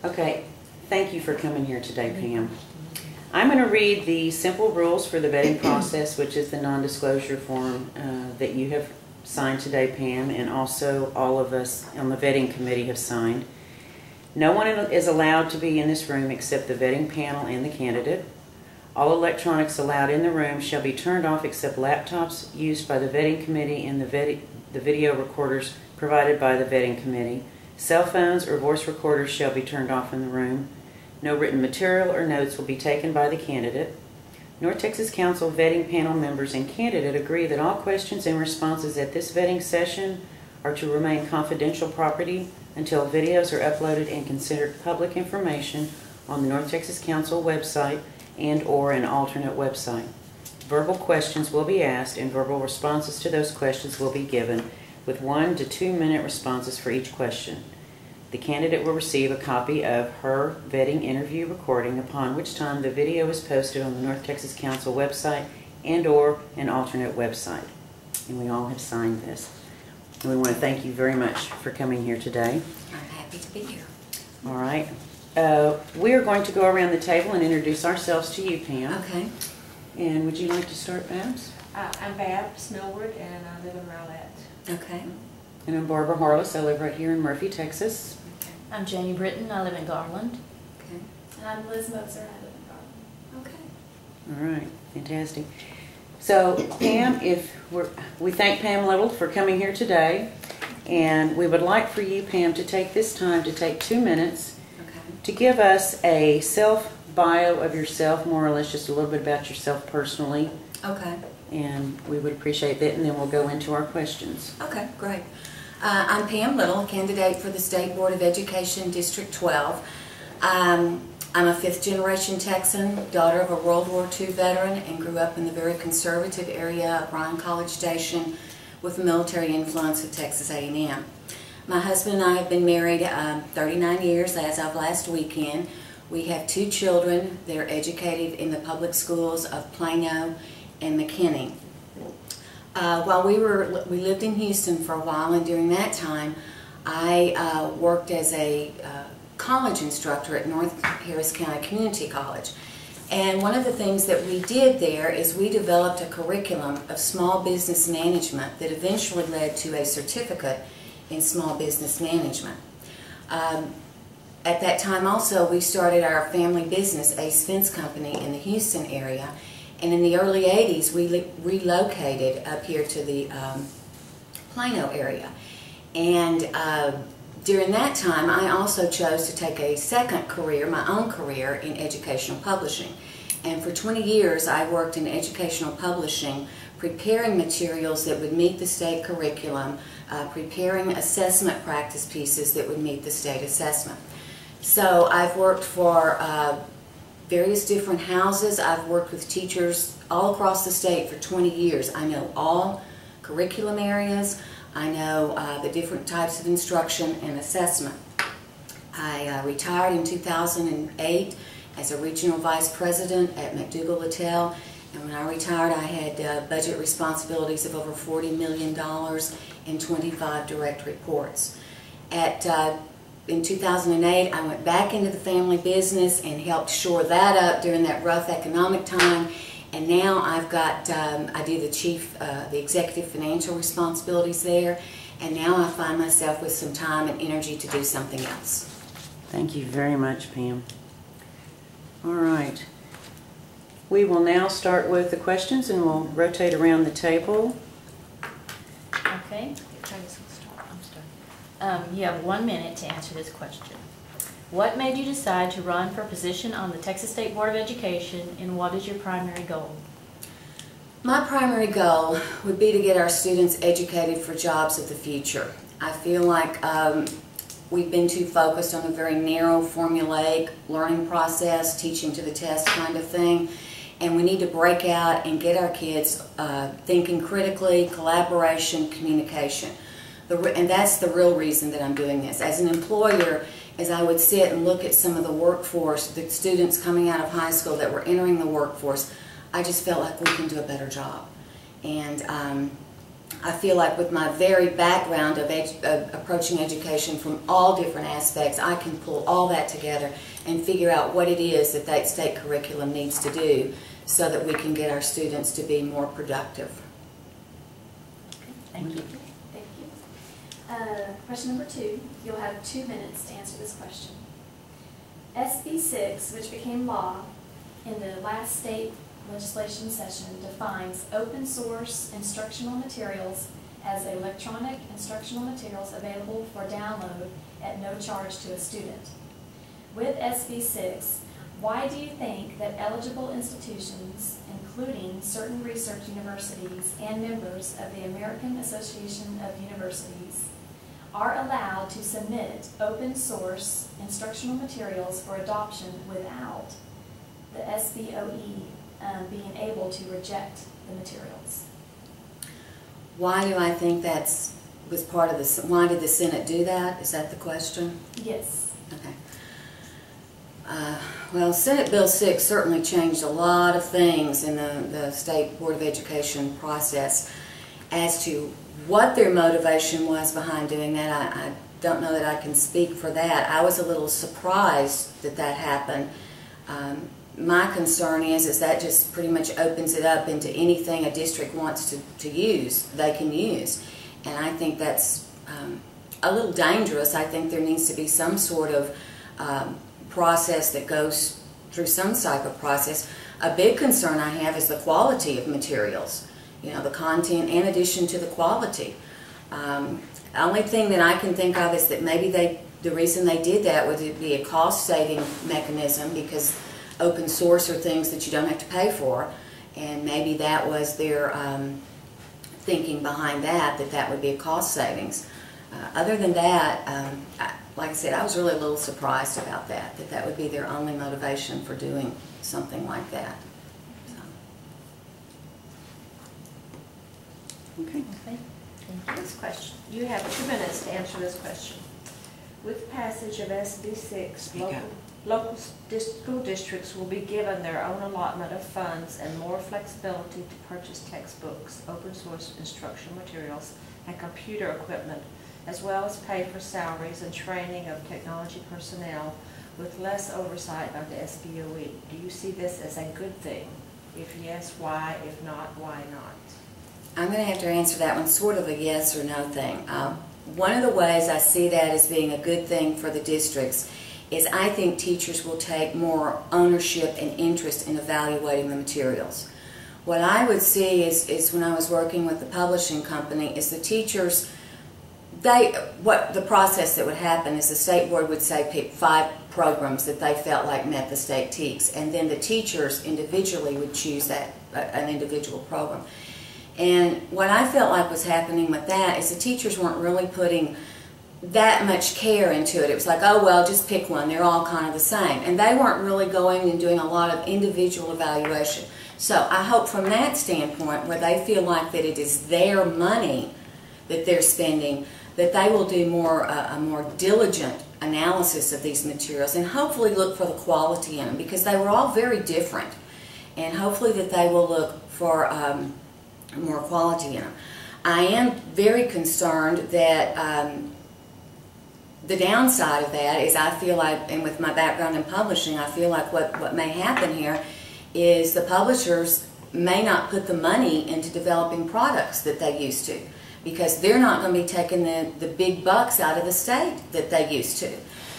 Okay, thank you for coming here today, Pam. I'm going to read the simple rules for the vetting process, which is the non-disclosure form that you have signed today, Pam, and also all of us on the vetting committee have signed. No one is allowed to be in this room except the vetting panel and the candidate. All electronics allowed in the room shall be turned off except laptops used by the vetting committee and the video recorders provided by the vetting committee. Cell phones or voice recorders shall be turned off in the room. No written material or notes will be taken by the candidate. North Texas Council vetting panel members and candidate agree that all questions and responses at this vetting session are to remain confidential property until videos are uploaded and considered public information on the North Texas Council website and/or an alternate website. Verbal questions will be asked and verbal responses to those questions will be given, with 1 to 2 minute responses for each question. The candidate will receive a copy of her vetting interview recording, upon which time the video is posted on the North Texas Council website and/or an alternate website. And we all have signed this. And we want to thank you very much for coming here today. I'm happy to be here. All right. We are going to go around the table and introduce ourselves to you, Pam. Okay. And would you like to start, Babs? I'm Babs Millward, and I live in Rowlett. Okay. And I'm Barbara Harless. I live right here in Murphy, Texas. Okay. I'm Janie Britton. I live in Garland. Okay. And I'm Liz Moser. I live in Garland. Okay. All right. Fantastic. So, Pam, we thank Pam Little for coming here today, and we would like for you, Pam, to take this time to take 2 minutes to give us a self-bio of yourself, more or less just a little bit about yourself personally. Okay. And we would appreciate that, and then we'll go into our questions. Okay, great. I'm Pam Little, candidate for the State Board of Education, District 12. I'm a fifth-generation Texan, daughter of a World War II veteran, and grew up in the very conservative area of Bryan College Station with the military influence of Texas A&M. My husband and I have been married 39 years as of last weekend. We have 2 children. They're educated in the public schools of Plano and McKinney. While we lived in Houston for a while, and during that time I worked as a college instructor at North Harris County Community College. And one of the things that we did there is we developed a curriculum of small business management that eventually led to a certificate in small business management. At that time also we started our family business, Ace Fence Company, in the Houston area. And in the early 80s we relocated up here to the Plano area. And during that time I also chose to take a second career, my own career, in educational publishing. And for 20 years I worked in educational publishing, preparing materials that would meet the state curriculum, preparing assessment practice pieces that would meet the state assessment. So I've worked for various different houses. I've worked with teachers all across the state for 20 years. I know all curriculum areas. I know the different types of instruction and assessment. I retired in 2008 as a regional vice president at McDougall-Littell, and when I retired I had budget responsibilities of over $40 million and 25 direct reports. In 2008 I went back into the family business and helped shore that up during that rough economic time. And now I've got, I do the executive financial responsibilities there, and now I find myself with some time and energy to do something else. Thank you very much, Pam. All right. We will now start with the questions, and we'll rotate around the table. Okay. You have 1 minute to answer this question. What made you decide to run for a position on the Texas State Board of Education, and what is your primary goal? My primary goal would be to get our students educated for jobs of the future. I feel like we've been too focused on a very narrow, formulaic learning process, teaching to the test kind of thing, and we need to break out and get our kids thinking critically, collaboration, communication. And that's the real reason that I'm doing this. As an employer, as I would sit and look at some of the workforce, the students coming out of high school that were entering the workforce, I just felt like we can do a better job. And I feel like with my very background of approaching education from all different aspects, I can pull all that together and figure out what it is that that state curriculum needs to do so that we can get our students to be more productive. Thank you. Thank you. Question number 2, you'll have 2 minutes to answer this question. SB 6, which became law in the last state legislation session, defines open source instructional materials as electronic instructional materials available for download at no charge to a student. With SB 6, why do you think that eligible institutions, including certain research universities and members of the American Association of Universities, are allowed to submit open source instructional materials for adoption without the SBOE being able to reject the materials? Why do I think was part of the, why did the Senate do that? Is that the question? Yes. Okay. Well, Senate Bill 6 certainly changed a lot of things in the State Board of Education process. As to what their motivation was behind doing that, I don't know that I can speak for that. I was a little surprised that that happened. My concern is that just pretty much opens it up into anything a district wants to use, they can use. And I think that's a little dangerous. I think there needs to be some sort of process that goes through some type of process. A big concern I have is the quality of materials, you know, the content in addition to the quality. The only thing that I can think of is that maybe the reason they did that would be a cost-saving mechanism, because open source are things that you don't have to pay for, and maybe that was their thinking behind that would be a cost savings. Other than that, like I said, I was really a little surprised about that would be their only motivation for doing something like that. So. Okay. Thank you. This question, you have 2 minutes to answer this question. With passage of SB 6, local school districts will be given their own allotment of funds and more flexibility to purchase textbooks, open source instructional materials, and computer equipment, as well as pay for salaries and training of technology personnel with less oversight by the SBOE. Do you see this as a good thing? If yes, why? If not, why not? I'm going to have to answer that one sort of a yes or no thing. One of the ways I see that as being a good thing for the districts is I think teachers will take more ownership and interest in evaluating the materials. What I would see is when I was working with the publishing company is the teachers, what the process that would happen is the state board would say pick 5 programs that they felt like met the state TEKS, and then the teachers individually would choose an individual program. And what I felt like was happening with that is the teachers weren't really putting that much care into it. It was like, oh well, just pick one, they're all kind of the same. And they weren't really going and doing a lot of individual evaluation. So I hope from that standpoint, where they feel like that it is their money that they're spending, that they will do a more diligent analysis of these materials and hopefully look for the quality in them, because they were all very different. And hopefully that they will look for more quality in them. I am very concerned that the downside of that is I feel like, and with my background in publishing, I feel like what may happen here is the publishers may not put the money into developing products that they used to, because they're not going to be taking the big bucks out of the state that they used to.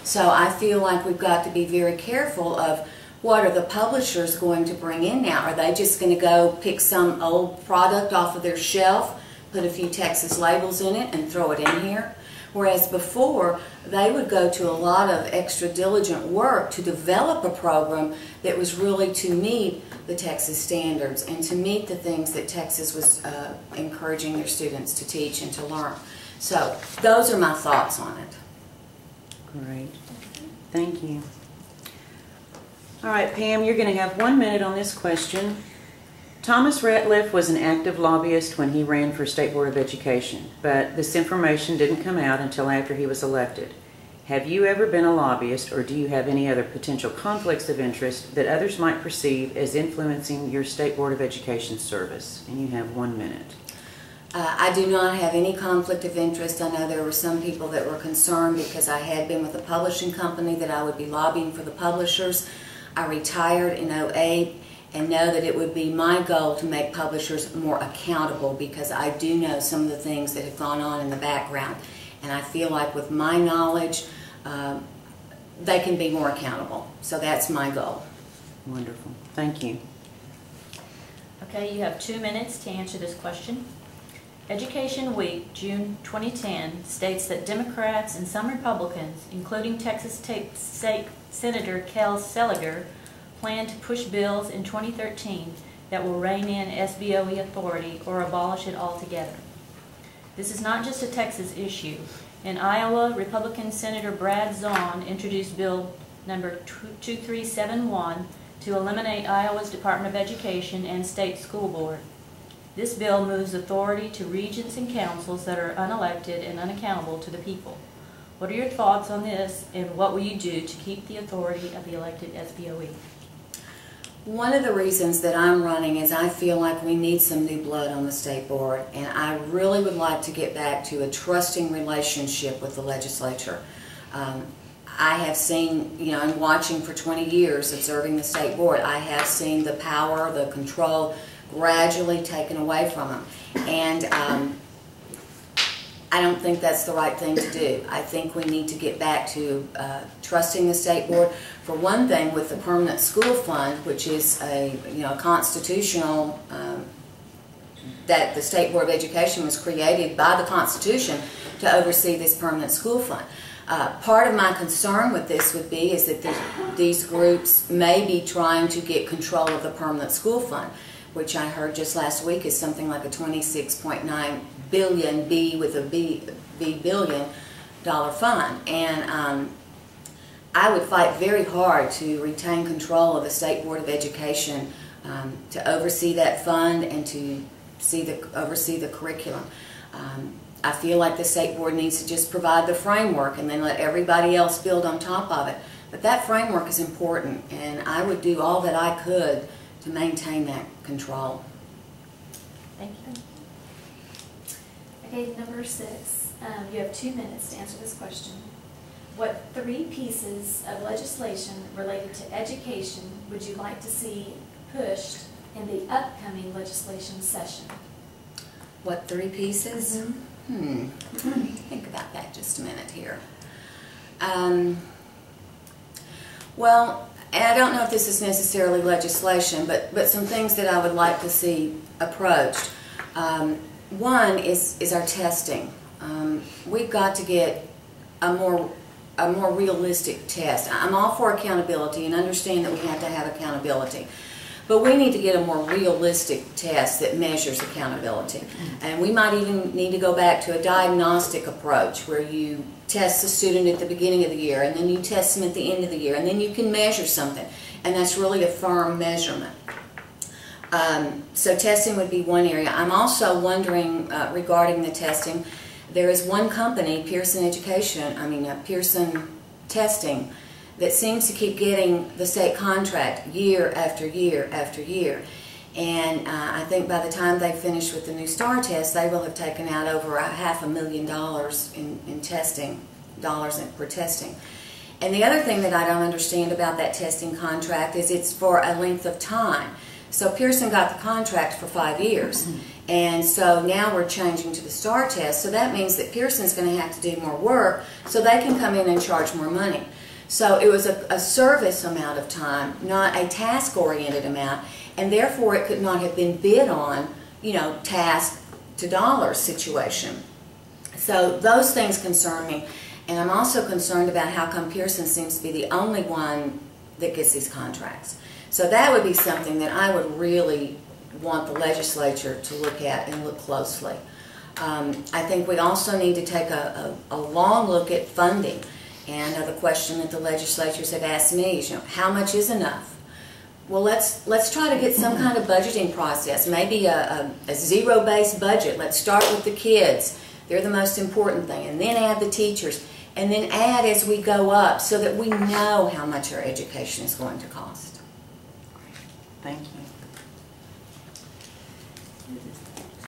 So I feel like we've got to be very careful of what are the publishers going to bring in now. Are they just going to go pick some old product off of their shelf, put a few Texas labels in it, and throw it in here? Whereas before, they would go to a lot of extra diligent work to develop a program that was really to meet the Texas standards and to meet the things that Texas was encouraging their students to teach and to learn. So those are my thoughts on it. Great. Thank you. All right, Pam, you're going to have 1 minute on this question. Thomas Ratliff was an active lobbyist when he ran for State Board of Education, but this information didn't come out until after he was elected. Have you ever been a lobbyist, or do you have any other potential conflicts of interest that others might perceive as influencing your State Board of Education service? And you have 1 minute. I do not have any conflict of interest. I know there were some people that were concerned because I had been with a publishing company that I would be lobbying for the publishers. I retired in '08 and know that it would be my goal to make publishers more accountable, because I do know some of the things that have gone on in the background. And I feel like with my knowledge, they can be more accountable. So that's my goal. Wonderful. Thank you. Okay, you have 2 minutes to answer this question. Education Week, June 2010, states that Democrats and some Republicans, including Texas State Senator Kel Seliger, plan to push bills in 2013 that will rein in SBOE authority or abolish it altogether. This is not just a Texas issue. In Iowa, Republican Senator Brad Zahn introduced Bill number 2371 to eliminate Iowa's Department of Education and state school board. This bill moves authority to regents and councils that are unelected and unaccountable to the people. What are your thoughts on this, and what will you do to keep the authority of the elected SBOE? One of the reasons that I'm running is I feel like we need some new blood on the state board, and I really would like to get back to a trusting relationship with the legislature. I have seen, you know, I'm watching for 20 years observing the state board, I have seen the power, the control gradually taken away from them. And I don't think that's the right thing to do. I think we need to get back to trusting the state board. For one thing, with the permanent school fund, which is a constitutional, that the State Board of Education was created by the Constitution to oversee this permanent school fund. Part of my concern with this would be is that these groups may be trying to get control of the permanent school fund, which I heard just last week is something like a $26.9 billion, B with a B billion dollar fund. And I would fight very hard to retain control of the State Board of Education, to oversee that fund and to oversee the curriculum. I feel like the State Board needs to just provide the framework and then let everybody else build on top of it. But that framework is important, and I would do all that I could to maintain that control. Thank you. Okay, number 6. You have 2 minutes to answer this question. What 3 pieces of legislation related to education would you like to see pushed in the upcoming legislation session? What 3 pieces? Mm-hmm. Let me think about that just a minute here. Well, and I don't know if this is necessarily legislation, but some things that I would like to see approached. One is our testing. We've got to get a more realistic test. I'm all for accountability and understand that we have to have accountability. But we need to get a more realistic test that measures accountability. And we might even need to go back to a diagnostic approach where you test the student at the beginning of the year and then you test them at the end of the year and then you can measure something. And that's really a firm measurement. So testing would be one area. I'm also wondering regarding the testing, there is one company, Pearson Testing, that seems to keep getting the state contract year after year after year. And I think by the time they finish with the new STAR test, they will have taken out over $500,000 in testing, dollars per testing. And the other thing that I don't understand about that testing contract is it's for a length of time. So Pearson got the contract for 5 years. And so now we're changing to the STAR test. So that means that Pearson's going to have to do more work so they can come in and charge more money. So it was a service amount of time, not a task-oriented amount, and therefore it could not have been bid on, task to dollars situation. So those things concern me, and I'm also concerned about how come Pearson seems to be the only one that gets these contracts. So that would be something that I would really want the legislature to look at and look closely. I think we also need to take a long look at funding. And the question that the legislatures have asked me is, how much is enough? Well, let's try to get some kind of budgeting process, maybe a zero-based budget. Let's start with the kids. They're the most important thing. And then add the teachers. And then add as we go up so that we know how much our education is going to cost. Thank you.